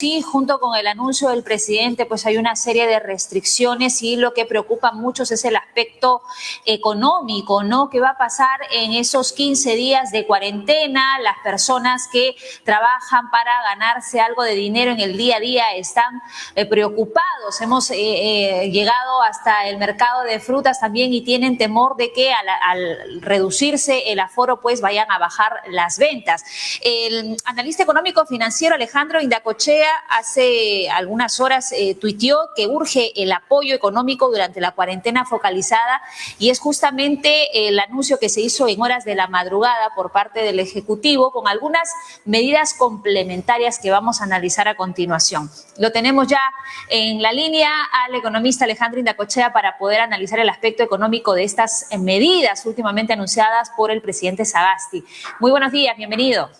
Sí, junto con el anuncio del presidente, pues hay una serie de restricciones y lo que preocupa a muchos es el aspecto económico, ¿no? ¿Qué va a pasar en esos 15 días de cuarentena? Las personas que trabajan para ganarse algo de dinero en el día a día están preocupados. Hemos llegado hasta el mercado de frutas también y tienen temor de que al reducirse el aforo, pues vayan a bajar las ventas. El analista económico financiero Alejandro Indacochea hace algunas horas tuiteó que urge el apoyo económico durante la cuarentena focalizada y es justamente el anuncio que se hizo en horas de la madrugada por parte del Ejecutivo con algunas medidas complementarias que vamos a analizar a continuación. Lo tenemos ya en la línea al economista Alejandro Indacochea para poder analizar el aspecto económico de estas medidas últimamente anunciadas por el presidente Sagasti. Muy buenos días, bienvenido.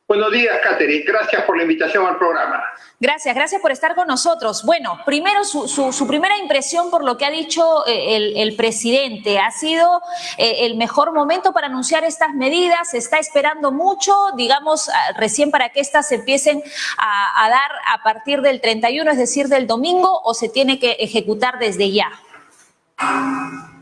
Buenos días, Catherine. Gracias por la invitación al programa. Gracias por estar con nosotros. Bueno, primero su primera impresión por lo que ha dicho el presidente. ¿Ha sido el mejor momento para anunciar estas medidas? ¿Se está esperando mucho, digamos, recién para que estas se empiecen a dar a partir del 31, es decir, del domingo, o se tiene que ejecutar desde ya?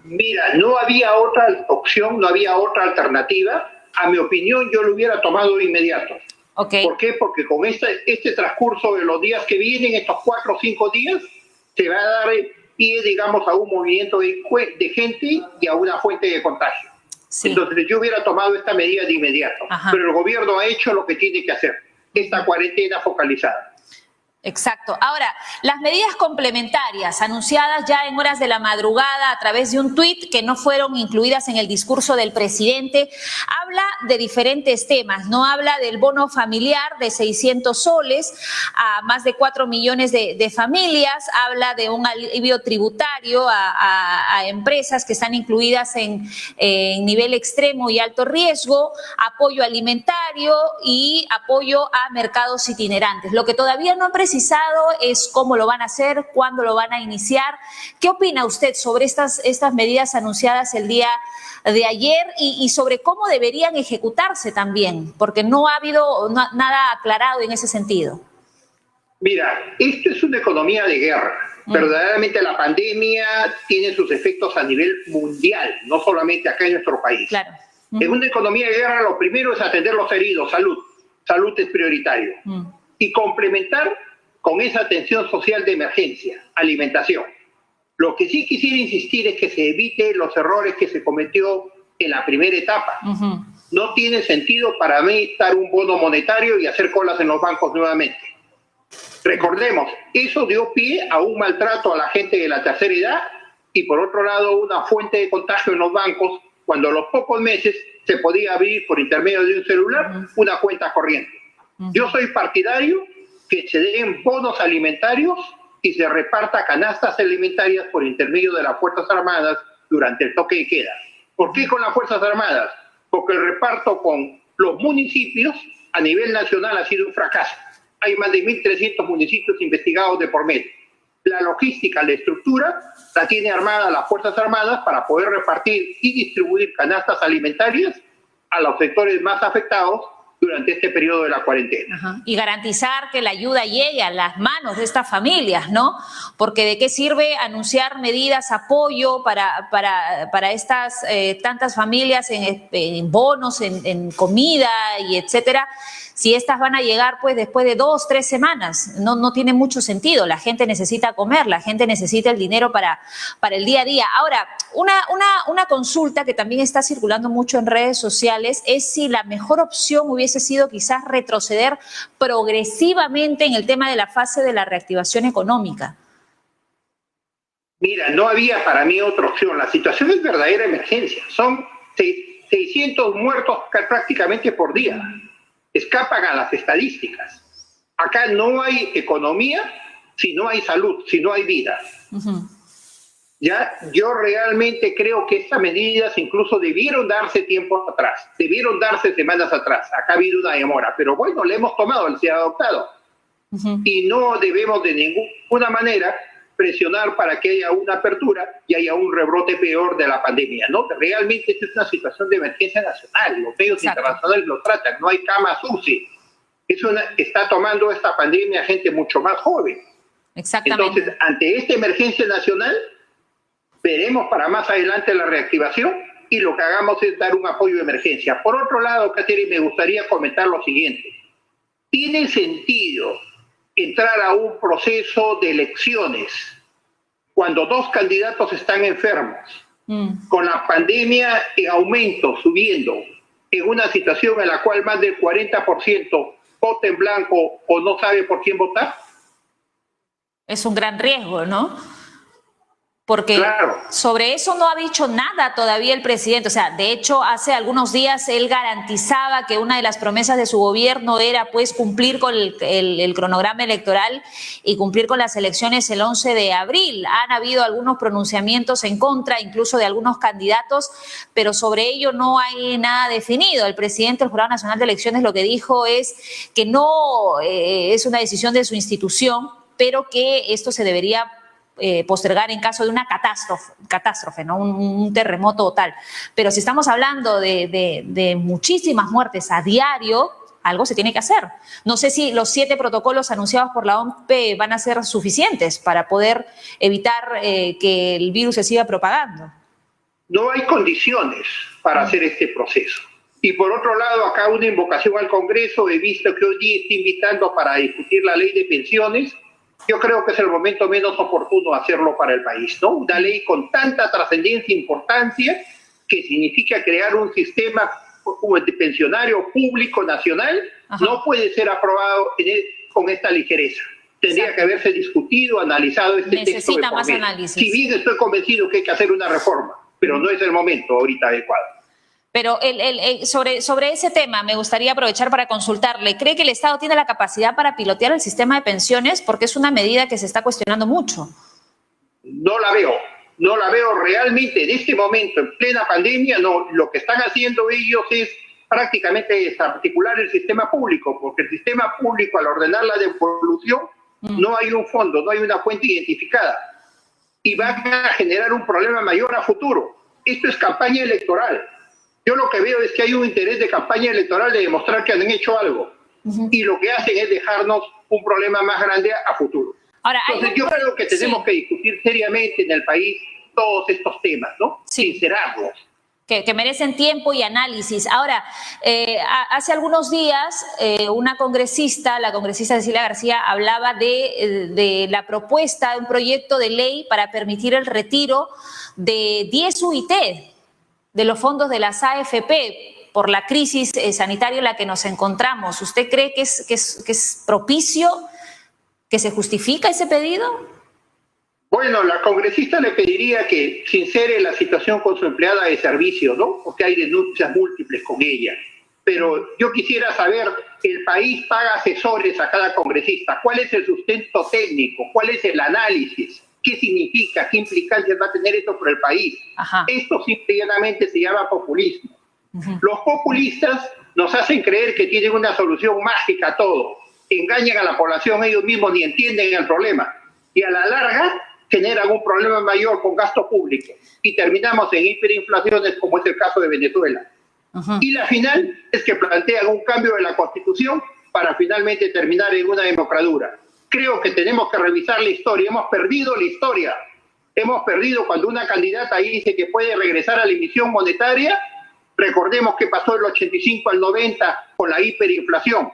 Mira, no había otra opción, no había otra alternativa. A mi opinión, yo lo hubiera tomado de inmediato. Okay. ¿Por qué? Porque con este transcurso de los días que vienen, estos 4 o 5 días, se va a dar pie, digamos, a un movimiento de gente y a una fuente de contagio. Sí. Entonces, yo hubiera tomado esta medida de inmediato. Ajá. Pero el gobierno ha hecho lo que tiene que hacer, esta cuarentena focalizada. Exacto. Ahora, las medidas complementarias anunciadas ya en horas de la madrugada a través de un tuit que no fueron incluidas en el discurso del presidente, habla de diferentes temas, ¿no? Habla del bono familiar de 600 soles a más de 4 millones de familias, habla de un alivio tributario a empresas que están incluidas en nivel extremo y alto riesgo, apoyo alimentario y apoyo a mercados itinerantes. Lo que todavía no han precisado es cómo lo van a hacer, cuándo lo van a iniciar. ¿Qué opina usted sobre estas medidas anunciadas el día de ayer y sobre cómo deberían ejecutarse también? Porque no ha habido nada aclarado en ese sentido. Mira, esto es una economía de guerra. Verdaderamente la pandemia tiene sus efectos a nivel mundial, no solamente acá en nuestro país. Claro. En una economía de guerra lo primero es atender los heridos, salud. Salud es prioritario. Y complementar con esa atención social de emergencia, alimentación. Lo que sí quisiera insistir es que se evite los errores que se cometió en la primera etapa. No tiene sentido para mí dar un bono monetario y hacer colas en los bancos nuevamente. Recordemos, eso dio pie a un maltrato a la gente de la tercera edad y por otro lado una fuente de contagio en los bancos cuando a los pocos meses se podía abrir por intermedio de un celular una cuenta corriente. Yo soy partidario que se den bonos alimentarios y se reparta canastas alimentarias por intermedio de las Fuerzas Armadas durante el toque de queda. ¿Por qué con las Fuerzas Armadas? Porque el reparto con los municipios a nivel nacional ha sido un fracaso. Hay más de 1.300 municipios investigados de por medio. La logística, la estructura, la tiene armada las Fuerzas Armadas para poder repartir y distribuir canastas alimentarias a los sectores más afectados durante este periodo de la cuarentena. Ajá. Y garantizar que la ayuda llegue a las manos de estas familias, ¿no? Porque ¿de qué sirve anunciar medidas, apoyo para estas tantas familias en bonos, en comida y etcétera, si estas van a llegar pues después de 2, 3 semanas? No tiene mucho sentido. La gente necesita comer, la gente necesita el dinero para el día a día. Ahora, una consulta que también está circulando mucho en redes sociales es si la mejor opción hubiese sido quizás retroceder progresivamente en el tema de la fase de la reactivación económica. Mira, no había para mí otra opción. La situación es verdadera emergencia. Son 600 muertos prácticamente por día. Escapan a las estadísticas. Acá no hay economía si no hay salud, si no hay vida. Ya, yo realmente creo que estas medidas incluso debieron darse tiempo atrás, debieron darse semanas atrás. Acá ha habido una demora, pero bueno, le hemos tomado, se ha adoptado. Y no debemos de ninguna manera presionar para que haya una apertura y haya un rebrote peor de la pandemia, ¿no? Realmente esta es una situación de emergencia nacional, los medios internacionales lo tratan, no hay camas UCI. está tomando esta pandemia gente mucho más joven. Exactamente. Entonces, ante esta emergencia nacional, veremos para más adelante la reactivación y lo que hagamos es dar un apoyo de emergencia. Por otro lado, Katherine, me gustaría comentar lo siguiente. ¿Tiene sentido entrar a un proceso de elecciones cuando dos candidatos están enfermos, con la pandemia en aumento, subiendo, en una situación en la cual más del 40% vota en blanco o no sabe por quién votar? Es un gran riesgo, ¿no? Porque claro, sobre eso no ha dicho nada todavía el presidente. O sea, de hecho, hace algunos días él garantizaba que una de las promesas de su gobierno era pues cumplir con el cronograma electoral y cumplir con las elecciones el 11 de abril. Han habido algunos pronunciamientos en contra, incluso de algunos candidatos, pero sobre ello no hay nada definido. El presidente del Jurado Nacional de Elecciones lo que dijo es que no es una decisión de su institución, pero que esto se debería postergar en caso de una catástrofe, ¿no? Un terremoto o tal. Pero si estamos hablando de muchísimas muertes a diario, algo se tiene que hacer. No sé si los 7 protocolos anunciados por la OMS van a ser suficientes para poder evitar que el virus se siga propagando. No hay condiciones para hacer este proceso. Y por otro lado, acá una invocación al Congreso. He visto que hoy día está invitando para discutir la ley de pensiones. Yo creo que es el momento menos oportuno hacerlo para el país, ¿no? Una ley con tanta trascendencia e importancia que significa crear un sistema pensionario público nacional. Ajá. No puede ser aprobado con esta ligereza. Tendría que haberse discutido, analizado este texto. Necesita más análisis. Si bien estoy convencido que hay que hacer una reforma, pero no es el momento ahorita adecuado. Pero sobre ese tema me gustaría aprovechar para consultarle. ¿Cree que el Estado tiene la capacidad para pilotear el sistema de pensiones? Porque es una medida que se está cuestionando mucho. No la veo realmente en este momento, en plena pandemia. No, lo que están haciendo ellos es prácticamente desarticular el sistema público, porque el sistema público, al ordenar la devolución, no hay un fondo, no hay una fuente identificada. Y van a generar un problema mayor a futuro. Esto es campaña electoral. Yo lo que veo es que hay un interés de campaña electoral de demostrar que han hecho algo. Y lo que hacen es dejarnos un problema más grande a futuro. Ahora, entonces yo creo que tenemos que discutir seriamente en el país todos estos temas, ¿no? Sí. Sincerarlos. Que merecen tiempo y análisis. Ahora, hace algunos días una congresista, la congresista Cecilia García, hablaba de la propuesta de un proyecto de ley para permitir el retiro de 10 UIT, de los fondos de las AFP por la crisis sanitaria en la que nos encontramos. ¿Usted cree que es propicio, que se justifica ese pedido? Bueno, la congresista le pediría que sincere la situación con su empleada de servicio, ¿no? Porque hay denuncias múltiples con ella. Pero yo quisiera saber, el país paga asesores a cada congresista. ¿Cuál es el sustento técnico? ¿Cuál es el análisis? ¿Qué significa? ¿Qué implicancias va a tener esto por el país? Ajá. Esto simplemente se llama populismo. Los populistas nos hacen creer que tienen una solución mágica a todo. Engañan a la población, ellos mismos ni entienden el problema. Y a la larga generan un problema mayor con gasto público. Y terminamos en hiperinflaciones, como es el caso de Venezuela. Y la final es que plantean un cambio de la Constitución para finalmente terminar en una democracia. Creo que tenemos que revisar la historia. Hemos perdido la historia. Hemos perdido cuando una candidata ahí dice que puede regresar a la emisión monetaria. Recordemos qué pasó del 85 al 90 con la hiperinflación.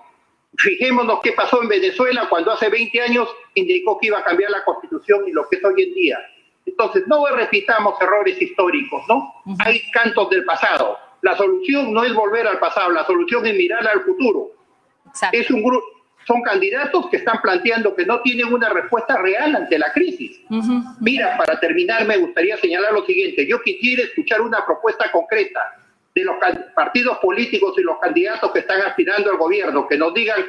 Fijémonos qué pasó en Venezuela cuando hace 20 años indicó que iba a cambiar la Constitución y lo que es hoy en día. Entonces, no repitamos errores históricos, ¿no? Hay cantos del pasado. La solución no es volver al pasado, la solución es mirar al futuro. Exacto. Es un grupo. Son candidatos que están planteando que no tienen una respuesta real ante la crisis. Mira, para terminar, me gustaría señalar lo siguiente. Yo quisiera escuchar una propuesta concreta de los partidos políticos y los candidatos que están aspirando al gobierno, que nos digan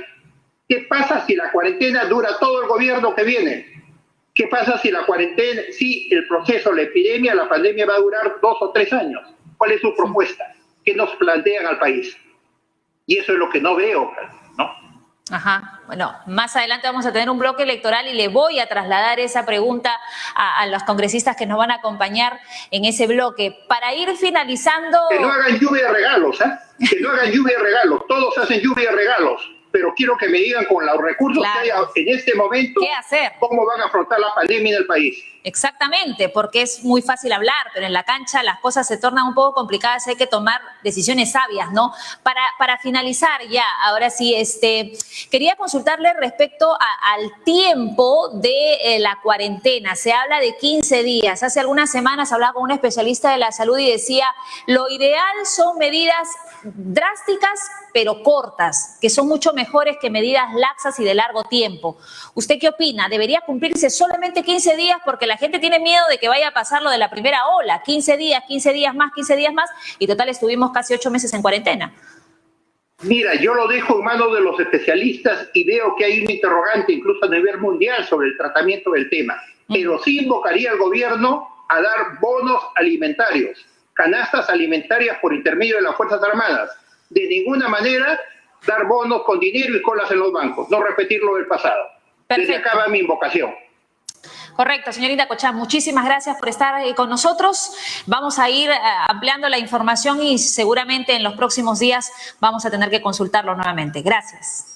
qué pasa si la cuarentena dura todo el gobierno que viene. ¿Qué pasa si la cuarentena, si el proceso, la epidemia, la pandemia va a durar 2 o 3 años? ¿Cuál es su propuesta? ¿Qué nos plantean al país? Y eso es lo que no veo, ¿no? Ajá, bueno, más adelante vamos a tener un bloque electoral y le voy a trasladar esa pregunta a los congresistas que nos van a acompañar en ese bloque. Para ir finalizando... Que no hagan lluvia de regalos, ¿eh? Que no hagan lluvia de regalos. Todos hacen lluvia de regalos. pero quiero que me digan con los recursos que hay en este momento, ¿qué hacer? ¿Cómo van a afrontar la pandemia en el país? Exactamente, porque es muy fácil hablar, pero en la cancha las cosas se tornan un poco complicadas, hay que tomar decisiones sabias, ¿no? Para finalizar ya, ahora sí, quería consultarle respecto al tiempo de la cuarentena. Se habla de 15 días. Hace algunas semanas hablaba con un especialista de la salud y decía, lo ideal son medidas drásticas pero cortas, que son mucho mejores que medidas laxas y de largo tiempo. ¿Usted qué opina? ¿Debería cumplirse solamente 15 días? Porque la gente tiene miedo de que vaya a pasar lo de la primera ola, 15 días más, 15 días más, y total estuvimos casi 8 meses en cuarentena. Mira, yo lo dejo en manos de los especialistas y veo que hay un interrogante incluso a nivel mundial sobre el tratamiento del tema. Pero sí invocaría al gobierno a dar bonos alimentarios, canastas alimentarias por intermedio de las Fuerzas Armadas. De ninguna manera dar bonos con dinero y colas en los bancos, no repetir lo del pasado. Perfecto. Desde acá va mi invocación. Correcto, señorita Cochán, muchísimas gracias por estar con nosotros. Vamos a ir ampliando la información y seguramente en los próximos días vamos a tener que consultarlo nuevamente. Gracias.